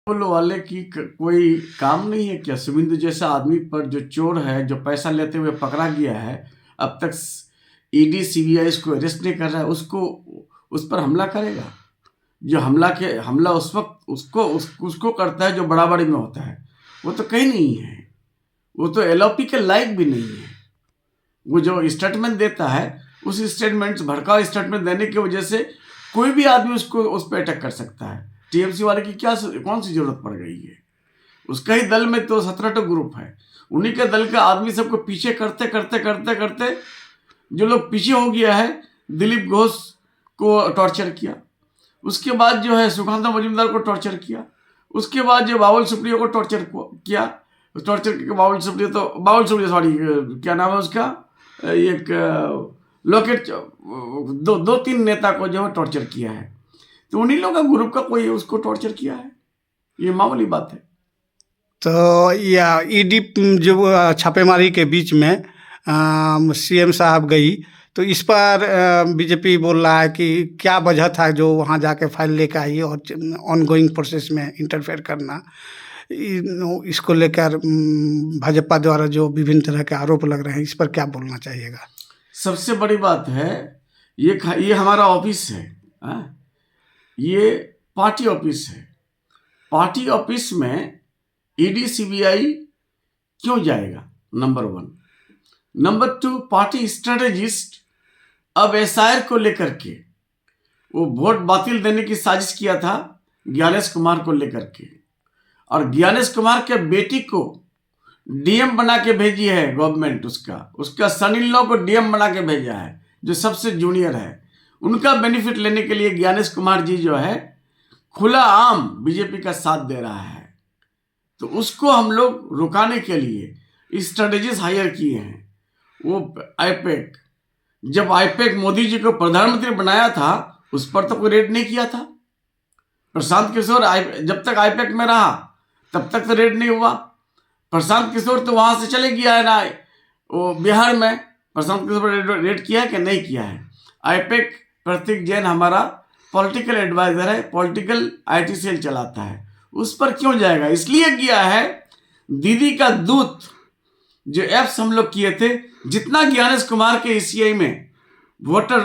पुल वाले की कोई काम नहीं है क्या? शुभेंदु जैसा आदमी पर जो चोर है, जो पैसा लेते हुए पकड़ा गया है, अब तक ईडी सीबीआई उसको अरेस्ट नहीं कर रहा है, उसको उस पर हमला करेगा? जो हमला उस वक्त उसको करता है जो बड़ाबड़ी में होता है। वो तो कहीं नहीं है, वो तो एलओपी के लायक भी नहीं है। वो जो स्टेटमेंट देता है, उस स्टेटमेंट भड़काऊ स्टेटमेंट देने की वजह से कोई भी आदमी उस पर अटैक कर सकता है। टीएमसी वाले की कौन सी जरूरत पड़ गई है? उसका ही दल में तो 17 ग्रुप है, उन्हीं के दल का आदमी सबको पीछे करते करते करते करते जो लोग पीछे हो गया है, दिलीप घोष को टॉर्चर किया, उसके बाद जो है सुकांता मजूमदार को टॉर्चर किया, उसके बाद जो बाबुल सुप्रियो को टॉर्चर किया। टॉर्चर करके बाबुल सुप्रियो सॉरी क्या नाम है उसका, एक लोकेट, दो तीन नेता को जो है टॉर्चर किया है। तो उन्हीं लोगों का ग्रुप का कोई उसको टॉर्चर किया है, ये मामूली बात है। तो या ईडी जो छापेमारी के बीच में सीएम साहब गई, तो इस पर बीजेपी बोल रहा है कि क्या वजह था जो वहाँ जाके फाइल लेकर आई और ऑनगोइंग प्रोसेस में इंटरफेयर करना। इसको लेकर भाजपा द्वारा जो विभिन्न तरह के आरोप लग रहे हैं, इस पर क्या बोलना चाहिएगा? सबसे बड़ी बात है, ये हमारा ऑफिस है, ये पार्टी ऑफिस है। पार्टी ऑफिस में ईडी सीबीआई क्यों जाएगा? नंबर 1। नंबर 2, पार्टी स्ट्रेटेजिस्ट अब एसआईआर को लेकर के वो वोट बातिल देने की साजिश किया था ज्ञानेश कुमार को लेकर के, और ज्ञानेश कुमार के बेटी को डीएम बना के भेजी है गवर्नमेंट। उसका सन इन लॉ को डीएम बना के भेजा है, जो सबसे जूनियर है। उनका बेनिफिट लेने के लिए ज्ञानेश कुमार जी जो है खुला आम बीजेपी का साथ दे रहा है। तो उसको हम लोग रुकाने के लिए स्ट्रेटेजिस्ट हायर किए हैं। वो आईपैक, जब आईपैक मोदी जी को प्रधानमंत्री बनाया था, उस पर तो कोई रेड नहीं किया था। प्रशांत किशोर जब तक आईपैक में रहा तब तक तो रेड नहीं हुआ। प्रशांत किशोर तो वहां से चले गया है ना, वो बिहार में। प्रशांत किशोर रेड किया है कि नहीं किया है? आईपैक प्रतीक जैन हमारा पॉलिटिकल एडवाइजर है, पॉलिटिकल आईटी सेल चलाता है, उस पर क्यों जाएगा? इसलिए किया है, दीदी का दूत जो एप्स हम लोग किए थे, जितना ज्ञानेश कुमार के ईसीआई में वोटर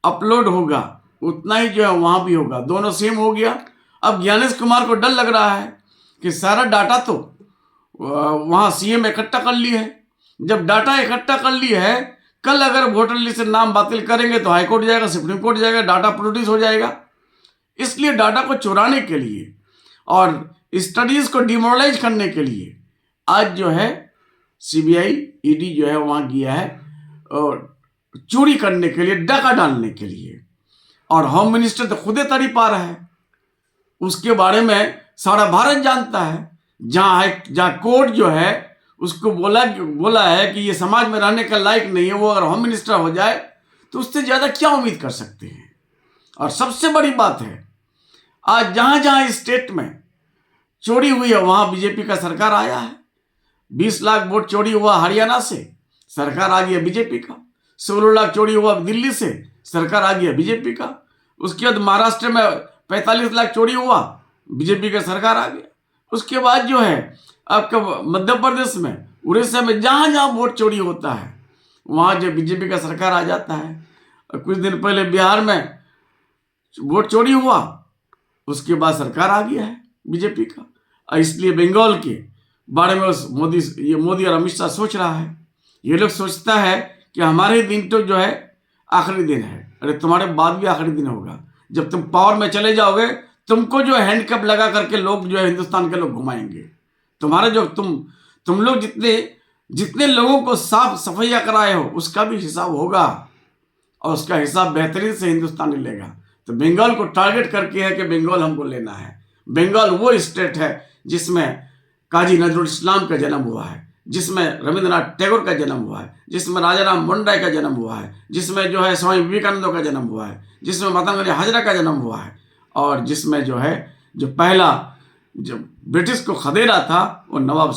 अपलोड होगा उतना ही जो है वहां भी होगा, दोनों सेम हो गया। अब ज्ञानेश कुमार को डर लग रहा है कि सारा डाटा तो वहां सीएम इकट्ठा कर ली है। जब डाटा इकट्ठा कर ली है, कल अगर वोटर लिस्ट से नाम बातिल करेंगे तो हाईकोर्ट जाएगा, सुप्रीम कोर्ट जाएगा, डाटा प्रोड्यूस हो जाएगा। इसलिए डाटा को चुराने के लिए और स्टडीज को डिमोरलाइज करने के लिए आज जो है सीबीआई ईडी जो है वहां गया है, और चोरी करने के लिए, डाका डालने के लिए। और होम मिनिस्टर तो खुदे तड़ी पा रहा है, उसके बारे में सारा भारत जानता है। जहां कोर्ट जो है उसको बोला है कि ये समाज में रहने का लायक नहीं है, वो अगर होम मिनिस्टर हो जाए तो उससे ज्यादा क्या उम्मीद कर सकते हैं? और सबसे बड़ी बात है, आज जहां जहां स्टेट में चोरी हुई है वहां बीजेपी का सरकार आया है। 20 लाख वोट चोरी हुआ हरियाणा से, सरकार आ गया बीजेपी का। 16 लाख चोरी हुआ दिल्ली से, सरकार आ गया बीजेपी का। उसके बाद महाराष्ट्र में 45 लाख चोरी हुआ, बीजेपी का सरकार आ गया। उसके बाद जो है आपका मध्य प्रदेश में, उड़ीसा में, जहां जहां वोट चोरी होता है वहां जो बीजेपी का सरकार आ जाता है। और कुछ दिन पहले बिहार में वोट चोरी हुआ, उसके बाद सरकार आ गया है बीजेपी का। और इसलिए बंगाल के बारे में मोदी और अमित शाह सोच रहा है। ये लोग सोचता है कि हमारे दिन तो जो है आखिरी दिन है। अरे तुम्हारे बाद भी आखिरी दिन होगा। जब तुम पावर में चले जाओगे, तुमको जो हैंडकप लगा करके लोग जो है हिंदुस्तान के लोग घुमाएंगे। तुम्हारे जो तुम लोग जितने लोगों को साफ सफाइया कराए हो, उसका भी हिसाब होगा, और उसका हिसाब बेहतरीन से हिंदुस्तान लेगा। तो बंगाल को टारगेट करके है कि बंगाल हमको लेना है। बंगाल वो स्टेट है जिसमें काजी नजरुल इस्लाम का जन्म हुआ है, जिसमें रविंद्रनाथ टैगोर का जन्म हुआ है, जिसमें राजा राम मोहन राय का जन्म हुआ है, जिसमें जो है स्वामी विवेकानंद का जन्म हुआ है, जिसमें माता गांधी हाजरा का जन्म हुआ है, और जिसमें जो है जो पहला जो ब्रिटिश को खदेड़ा था वो नवाब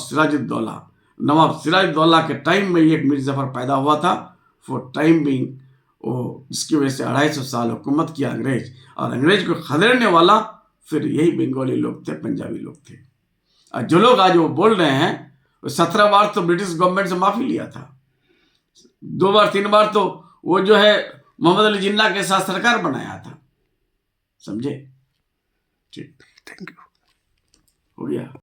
सिराजुद्दौला के टाइम में एक मीर जफर पैदा हुआ था। फॉर टाइम बिंग वो जिसकी वजह से 250 साल हुकूमत किया अंग्रेज, और अंग्रेज को खदेड़ने वाला फिर यही बंगाली लोग थे, पंजाबी लोग थे। और जो लोग आज वो बोल रहे हैं, 17 बार तो ब्रिटिश गवर्नमेंट से माफी लिया था, 2 बार 3 बार तो वो जो है मोहम्मद अली जिन्ना के साथ सरकार बनाया था, समझे? ठीक, थैंक यू। हो गया।